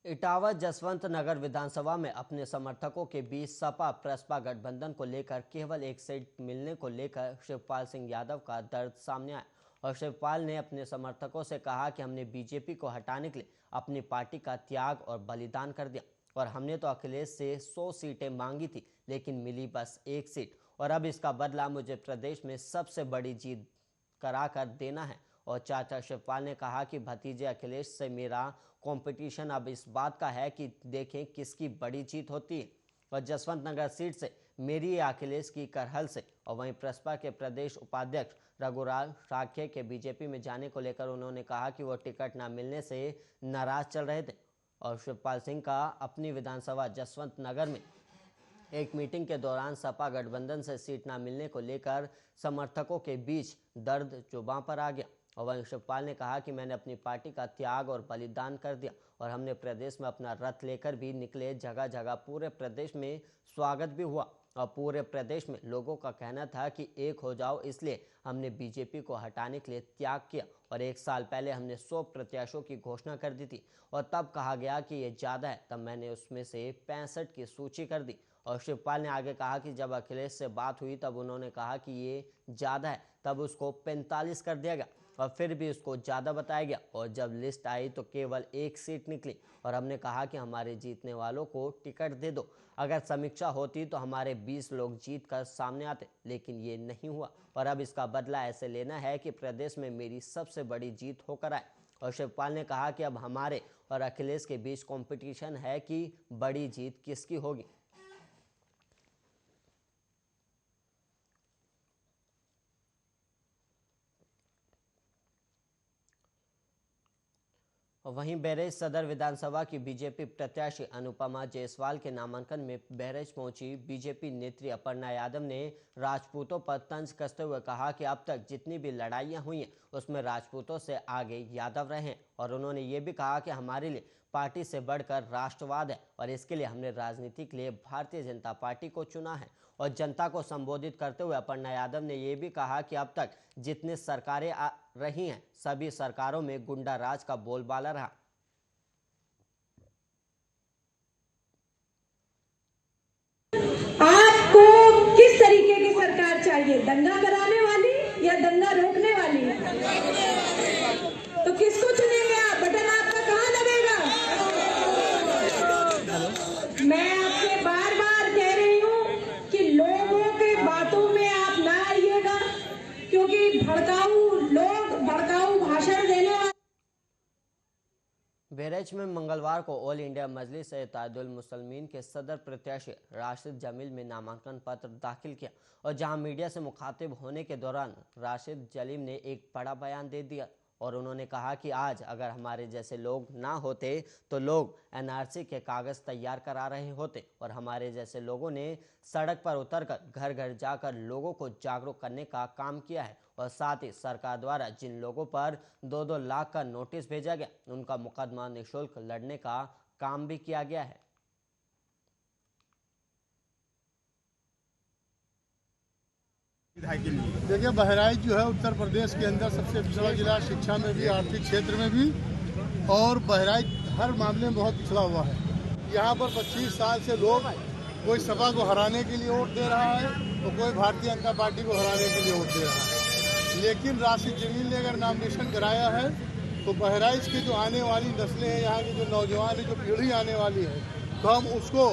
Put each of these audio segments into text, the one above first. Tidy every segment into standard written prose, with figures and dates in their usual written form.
इटावा जसवंत नगर विधानसभा में अपने समर्थकों के बीच सपा प्रसपा गठबंधन को लेकर केवल एक सीट मिलने को लेकर शिवपाल सिंह यादव का दर्द सामने आया और शिवपाल ने अपने समर्थकों से कहा कि हमने बीजेपी को हटाने के लिए अपनी पार्टी का त्याग और बलिदान कर दिया और हमने तो अखिलेश से 100 सीटें मांगी थी लेकिन मिली बस एक सीट और अब इसका बदला मुझे प्रदेश में सबसे बड़ी जीत करा कर देना है। और चाचा शिवपाल ने कहा कि भतीजे अखिलेश से मेरा कंपटीशन अब इस बात का है कि देखें किसकी बड़ी जीत होती है और जसवंत नगर सीट से मेरी या अखिलेश की करहल से। और वहीं प्रसपा के प्रदेश उपाध्यक्ष रघुराज साख्य के बीजेपी में जाने को लेकर उन्होंने कहा कि वो टिकट न मिलने से नाराज चल रहे थे और शिवपाल सिंह का अपनी विधानसभा जसवंत नगर में एक मीटिंग के दौरान सपा गठबंधन से सीट न मिलने को लेकर समर्थकों के बीच दर्द जुबां पर आ गया। और वहीं शिवपाल ने कहा कि मैंने अपनी पार्टी का त्याग और बलिदान कर दिया और हमने प्रदेश में अपना रथ लेकर भी निकले, जगह जगह पूरे प्रदेश में स्वागत भी हुआ और पूरे प्रदेश में लोगों का कहना था कि एक हो जाओ, इसलिए हमने बीजेपी को हटाने के लिए त्याग किया और एक साल पहले हमने 100 प्रत्याशियों की घोषणा कर दी थी और तब कहा गया कि ये ज़्यादा है, तब मैंने उसमें से 65 की सूची कर दी। और शिवपाल ने आगे कहा कि जब अखिलेश से बात हुई तब उन्होंने कहा कि ये ज़्यादा है, तब उसको 45 कर दिया गया और फिर भी उसको ज़्यादा बताया गया और जब लिस्ट आई तो केवल एक सीट निकली और हमने कहा कि हमारे जीतने वालों को टिकट दे दो। अगर समीक्षा होती तो हमारे 20 लोग जीत कर सामने आते, लेकिन ये नहीं हुआ और अब इसका बदला ऐसे लेना है कि प्रदेश में मेरी सबसे बड़ी जीत होकर आए। और शिवपाल ने कहा कि अब हमारे और अखिलेश के बीच कॉम्पिटिशन है कि बड़ी जीत किसकी होगी। वहीं बहराइच सदर विधानसभा की बीजेपी प्रत्याशी अनुपमा जायसवाल के नामांकन में बहराइच पहुंची बीजेपी नेत्री अपर्णा यादव ने राजपूतों पर तंज कसते हुए कहा कि अब तक जितनी भी लड़ाइयां हुई हैं उसमें राजपूतों से आगे यादव रहे हैं और उन्होंने ये भी कहा कि हमारे लिए पार्टी से बढ़कर राष्ट्रवाद है और इसके लिए हमने राजनीति के लिए भारतीय जनता पार्टी को चुना है। और जनता को संबोधित करते हुए अपर्णा यादव ने यह भी कहा कि अब तक जितने सरकारें रही हैं सभी सरकारों में गुंडा राज का बोलबाला रहा। आपको किस तरीके की सरकार चाहिए, दंगा कराने वाली या दंगा रोकने वाली? तो किसको चुनेंगे आप? बटन आपका कहाँ लगेगा? मैं आपसे बार बार कह रही हूँ कि लोगों के बातों में आप ना आइएगा, क्योंकि भड़काऊ लोग भड़काऊ भाषण देने वाले। बहराइच में मंगलवार को ऑल इंडिया मजलिस इत्तेहादुल मुस्लिमीन के सदर प्रत्याशी राशिद जमील में नामांकन पत्र दाखिल किया और जहां मीडिया से मुखातिब होने के दौरान राशिद जलीम ने एक बड़ा बयान दे दिया और उन्होंने कहा कि आज अगर हमारे जैसे लोग ना होते तो लोग एनआरसी के कागज़ तैयार करा रहे होते और हमारे जैसे लोगों ने सड़क पर उतरकर घर घर जाकर लोगों को जागरूक करने का काम किया है और साथ ही सरकार द्वारा जिन लोगों पर 2-2 लाख का नोटिस भेजा गया उनका मुकदमा निःशुल्क लड़ने का काम भी किया गया है। देखिए, बहराइच जो है उत्तर प्रदेश के अंदर सबसे पिछड़ा जिला, शिक्षा में भी, आर्थिक क्षेत्र में भी, और बहराइच हर मामले में बहुत पिछड़ा हुआ है। यहाँ पर 25 साल से लोग कोई सपा को हराने के लिए वोट दे रहा है तो कोई भारतीय जनता पार्टी को हराने के लिए वोट दे रहा है। लेकिन राशिद जमील ने अगर नामिनेशन कराया है तो बहराइच की जो आने वाली नस्लें हैं, यहाँ की जो नौजवान है, जो पीढ़ी आने वाली है, तो हम उसको।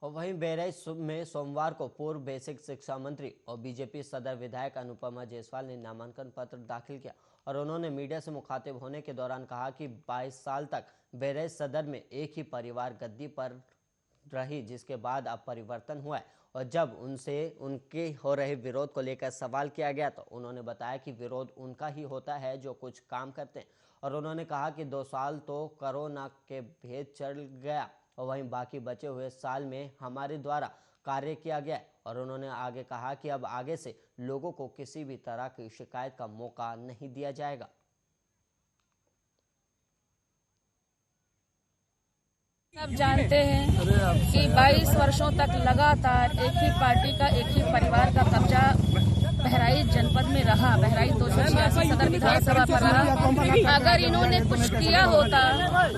और वहीं बहराइच में सोमवार को पूर्व बेसिक शिक्षा मंत्री और बीजेपी सदर विधायक अनुपमा जायसवाल ने नामांकन पत्र दाखिल किया और उन्होंने मीडिया से मुखातिब होने के दौरान कहा कि 22 साल तक बहराइच सदर में एक ही परिवार गद्दी पर रही, जिसके बाद अब परिवर्तन हुआ है और जब उनसे उनके हो रहे विरोध को लेकर सवाल किया गया तो उन्होंने बताया कि विरोध उनका ही होता है जो कुछ काम करते हैं और उन्होंने कहा कि 2 साल तो कोरोना के भेद चल गया और वहीं बाकी बचे हुए साल में हमारे द्वारा कार्य किया गया और उन्होंने आगे कहा कि अब आगे से लोगों को किसी भी तरह की शिकायत का मौका नहीं दिया जाएगा। सब जानते हैं कि 22 वर्षों तक लगातार एक ही पार्टी का, एक ही परिवार का कब्जा बहराइच जनपद में रहा, बहराइच 286 सदर विधानसभा पर रहा। अगर इन्होंने कुछ किया होता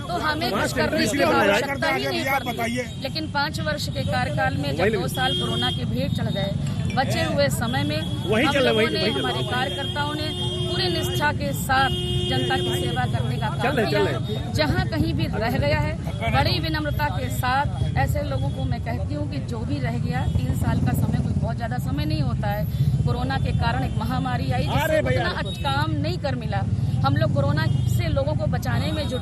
तो हमें कुछ करने की आवश्यकता ही नहीं पड़ती। लेकिन 5 वर्ष के कार्यकाल में जब 2 साल कोरोना के भेंट चढ़ गए, बचे हुए समय में हम लोगों ने, हमारे कार्यकर्ताओं ने पूरी निष्ठा के साथ जनता की सेवा करने का काम किया। जहाँ कहीं भी रह गया है, बड़ी विनम्रता के साथ ऐसे लोगों को मैं कहती हूँ कि जो भी रह गया, 3 साल का समय कोई बहुत ज्यादा समय नहीं होता है। कोरोना के कारण एक महामारी आई जिससे उतना काम नहीं कर मिला। हम लोग कोरोना से लोगों को बचाने में जुड़।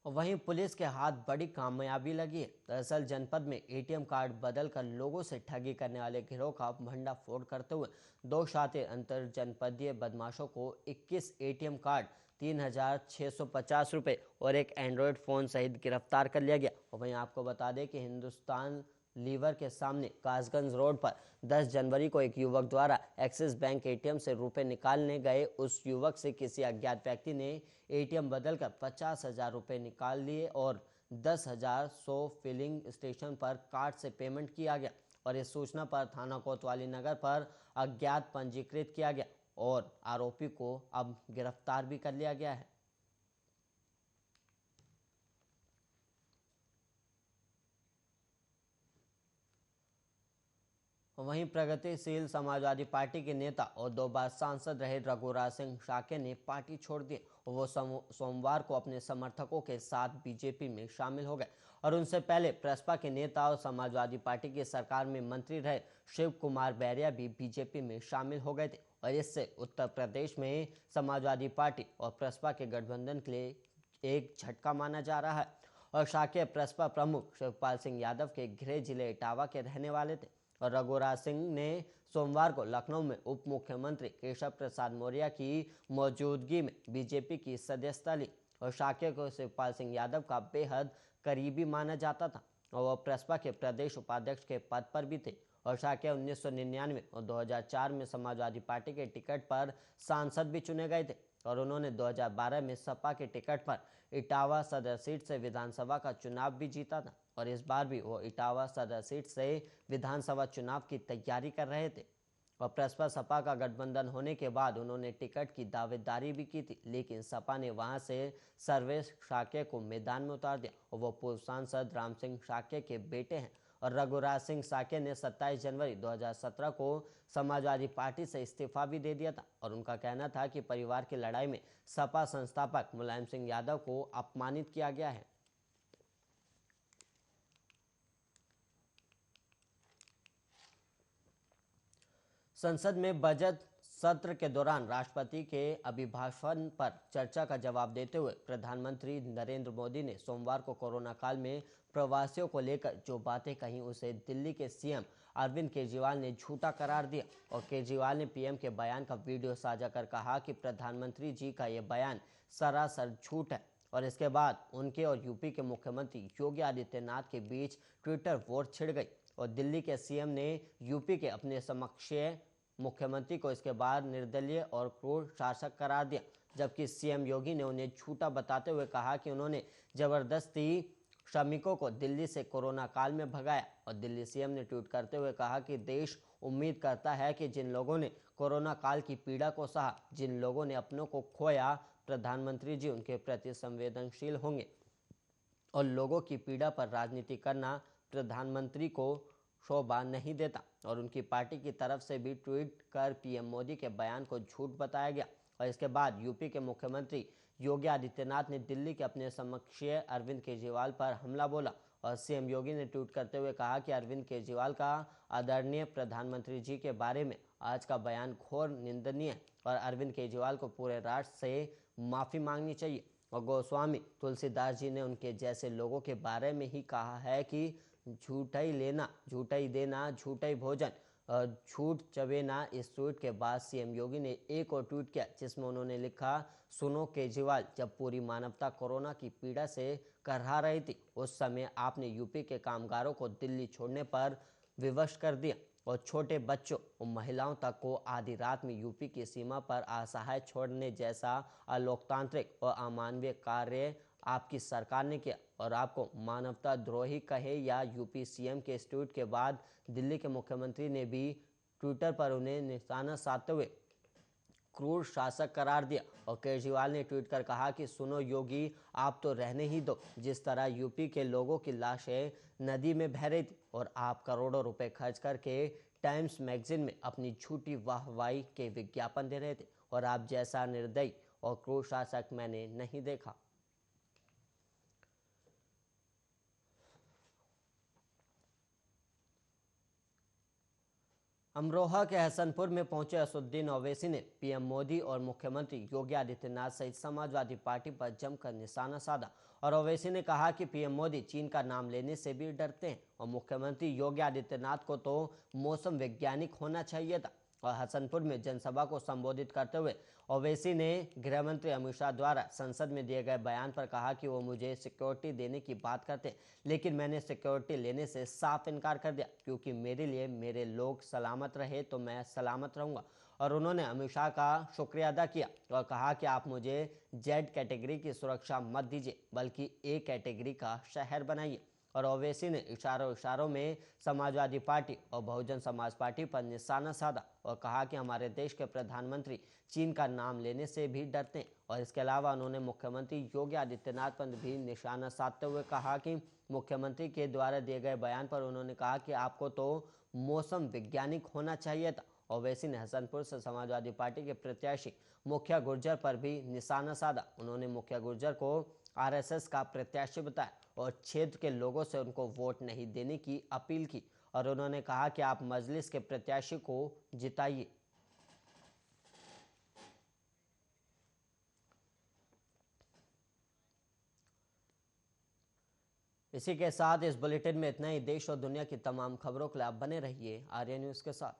वहीं पुलिस के हाथ बड़ी कामयाबी लगी है। दरअसल जनपद में एटीएम कार्ड बदलकर लोगों से ठगी करने वाले गिरोह का भंडाफोड़ करते हुए 2 शातिर अंतर जनपदीय बदमाशों को 21 एटीएम कार्ड, 3,650 रुपये और एक एंड्रॉयड फ़ोन सहित गिरफ्तार कर लिया गया। और वहीं आपको बता दें कि हिंदुस्तान लीवर के सामने कासगंज रोड पर 10 जनवरी को एक युवक द्वारा एक्सिस बैंक एटीएम से रुपए निकालने गए उस युवक से किसी अज्ञात व्यक्ति ने एटीएम बदलकर 50,000 रुपये निकाल लिए और 10,000 फिलिंग स्टेशन पर कार्ड से पेमेंट किया गया। और इस सूचना पर थाना कोतवाली नगर पर अज्ञात पंजीकृत किया गया और आरोपी को अब गिरफ्तार भी कर लिया गया है। वहीं प्रगतिशील समाजवादी पार्टी के नेता और 2 बार सांसद रहे रघुराज सिंह शाक्य ने पार्टी छोड़ दी। वो सोमवार को अपने समर्थकों के साथ बीजेपी में शामिल हो गए और उनसे पहले प्रसपा के नेता और समाजवादी पार्टी की सरकार में मंत्री रहे शिव कुमार बैरिया भी बीजेपी में शामिल हो गए थे। और इससे उत्तर प्रदेश में समाजवादी पार्टी और प्रसपा के गठबंधन के लिए एक झटका माना जा रहा है। और शाक्य प्रसपा प्रमुख शिवपाल सिंह यादव के गृह जिले इटावा के रहने वाले थे और रघुराज सिंह ने सोमवार को लखनऊ में उप मुख्यमंत्री केशव प्रसाद मौर्य की मौजूदगी में बीजेपी की सदस्यता ली। और शाक्य को शिवपाल सिंह यादव का बेहद करीबी माना जाता था और वह प्रसपा के प्रदेश उपाध्यक्ष के पद पर भी थे। और शाक्य 1999 और 2004 में समाजवादी पार्टी के टिकट पर सांसद भी चुने गए थे और उन्होंने 2012 में सपा के टिकट पर इटावा सदर सीट से विधानसभा का चुनाव भी जीता था और इस बार भी वो इटावा सदर सीट से विधानसभा चुनाव की तैयारी कर रहे थे। और प्रसपा सपा का गठबंधन होने के बाद उन्होंने टिकट की दावेदारी भी की थी, लेकिन सपा ने वहां से सर्वेश शाक्य को मैदान में उतार दिया और वो पूर्व सांसद राम सिंह शाक्य के बेटे हैं। और रघुराज सिंह शाक्य ने 27 जनवरी 2017 को समाजवादी पार्टी से इस्तीफा भी दे दिया था और उनका कहना था कि परिवार की लड़ाई में सपा संस्थापक मुलायम सिंह यादव को अपमानित किया गया है। संसद में बजट सत्र के दौरान राष्ट्रपति के अभिभाषण पर चर्चा का जवाब देते हुए प्रधानमंत्री नरेंद्र मोदी ने सोमवार को कोरोना काल में प्रवासियों को लेकर जो बातें कही उसे दिल्ली के सीएम अरविंद केजरीवाल ने झूठा करार दिया। और केजरीवाल ने पीएम के बयान का वीडियो साझा कर कहा कि प्रधानमंत्री जी का ये बयान सरासर झूठ है। और इसके बाद उनके और यूपी के मुख्यमंत्री योगी आदित्यनाथ के बीच ट्विटर वॉर छिड़ गई और दिल्ली के सीएम ने यूपी के अपने समकक्षीय मुख्यमंत्री को इसके बाद निर्दलीय और क्रूर शासक करार दिया, जबकि सीएम योगी ने उन्हें झूठा बताते हुए कहा कि उन्होंने जबरदस्ती श्रमिकों को दिल्ली से कोरोना काल में भगाया। और दिल्ली सीएम ने ट्वीट करते हुए कहा कि देश उम्मीद करता है कि जिन लोगों ने कोरोना काल की पीड़ा को सहा, जिन लोगों ने अपनों को खोया, प्रधानमंत्री जी उनके प्रति संवेदनशील होंगे और लोगों की पीड़ा पर राजनीति करना प्रधानमंत्री को शोभा नहीं देता। और उनकी पार्टी की तरफ से भी ट्वीट कर पीएम मोदी के बयान को झूठ बताया गया। और इसके बाद यूपी के मुख्यमंत्री योगी आदित्यनाथ ने दिल्ली के अपने समकक्षीय अरविंद केजरीवाल पर हमला बोला और सीएम योगी ने ट्वीट करते हुए कहा कि अरविंद केजरीवाल का आदरणीय प्रधानमंत्री जी के बारे में आज का बयान घोर निंदनीय है और अरविंद केजरीवाल को पूरे राष्ट्र से माफ़ी मांगनी चाहिए। और गोस्वामी तुलसीदास जी ने उनके जैसे लोगों के बारे में ही कहा है कि झूठा ही लेना, झूठा ही देना, झूठा ही भोजन, झूठ चबेना। इस ट्वीट के बाद सीएम योगी ने एक और ट्वीट किया जिसमें उन्होंने लिखा, सुनो केजरीवाल, जब पूरी मानवता कोरोना की पीड़ा से करहा रही थी उस समय आपने यूपी के कामगारों को दिल्ली छोड़ने पर विवश कर दिया और छोटे बच्चों और महिलाओं तक को आधी रात में यूपी की सीमा पर असहाय छोड़ने जैसा अलोकतांत्रिक और अमानवीय कार्य आपकी सरकार ने किया। और आपको मानवता द्रोही कहे या यूपी सीएम के इस ट्वीट के बाद दिल्ली के मुख्यमंत्री ने भी ट्विटर पर उन्हें निशाना साधते हुए क्रूर शासक करार दिया। और केजरीवाल ने ट्वीट कर कहा कि सुनो योगी, आप तो रहने ही दो। जिस तरह यूपी के लोगों की लाशें नदी में बह रही थी और आप करोड़ों रुपए खर्च करके टाइम्स मैगजीन में अपनी झूठी वाहवाही के विज्ञापन दे रहे थे, और आप जैसा निर्दयी और क्रूर शासक मैंने नहीं देखा। अमरोहा के हसनपुर में पहुंचे असदुद्दीन ओवैसी ने पीएम मोदी और मुख्यमंत्री योगी आदित्यनाथ सहित समाजवादी पार्टी पर जमकर निशाना साधा। और ओवैसी ने कहा कि पीएम मोदी चीन का नाम लेने से भी डरते हैं और मुख्यमंत्री योगी आदित्यनाथ को तो मौसम वैज्ञानिक होना चाहिए था। और हसनपुर में जनसभा को संबोधित करते हुए ओवैसी ने गृह मंत्री अमित शाह द्वारा संसद में दिए गए बयान पर कहा कि वो मुझे सिक्योरिटी देने की बात करते हैं, लेकिन मैंने सिक्योरिटी लेने से साफ इनकार कर दिया, क्योंकि मेरे लिए मेरे लोग सलामत रहे तो मैं सलामत रहूंगा। और उन्होंने अमित शाह का शुक्रिया अदा किया और कहा कि आप मुझे जेड कैटेगरी की सुरक्षा मत दीजिए, बल्कि ए कैटेगरी का शहर बनाइए। और ओवैसी ने इशारों में समाजवादी पार्टी और बहुजन समाज पार्टी पर निशाना साधा और कहा कि हमारे देश के प्रधानमंत्री चीन का नाम लेने से भी डरते हैं। और इसके अलावा उन्होंने मुख्यमंत्री योगी आदित्यनाथ पर भी निशाना साधते हुए कहा कि मुख्यमंत्री के द्वारा दिए गए बयान पर उन्होंने कहा कि आपको तो मौसम वैज्ञानिक होना चाहिए था। ओवैसी ने हसनपुर से समाजवादी पार्टी के प्रत्याशी मुखिया गुर्जर पर भी निशाना साधा। उन्होंने मुखिया गुर्जर को आरएसएस का प्रत्याशी बताया और क्षेत्र के लोगों से उनको वोट नहीं देने की अपील की। और उन्होंने कहा कि आप मजलिस के प्रत्याशी को जिताइए। इसी के साथ इस बुलेटिन में इतना ही। देश और दुनिया की तमाम खबरों के लिए आप बने रहिए आर्या न्यूज़ के साथ।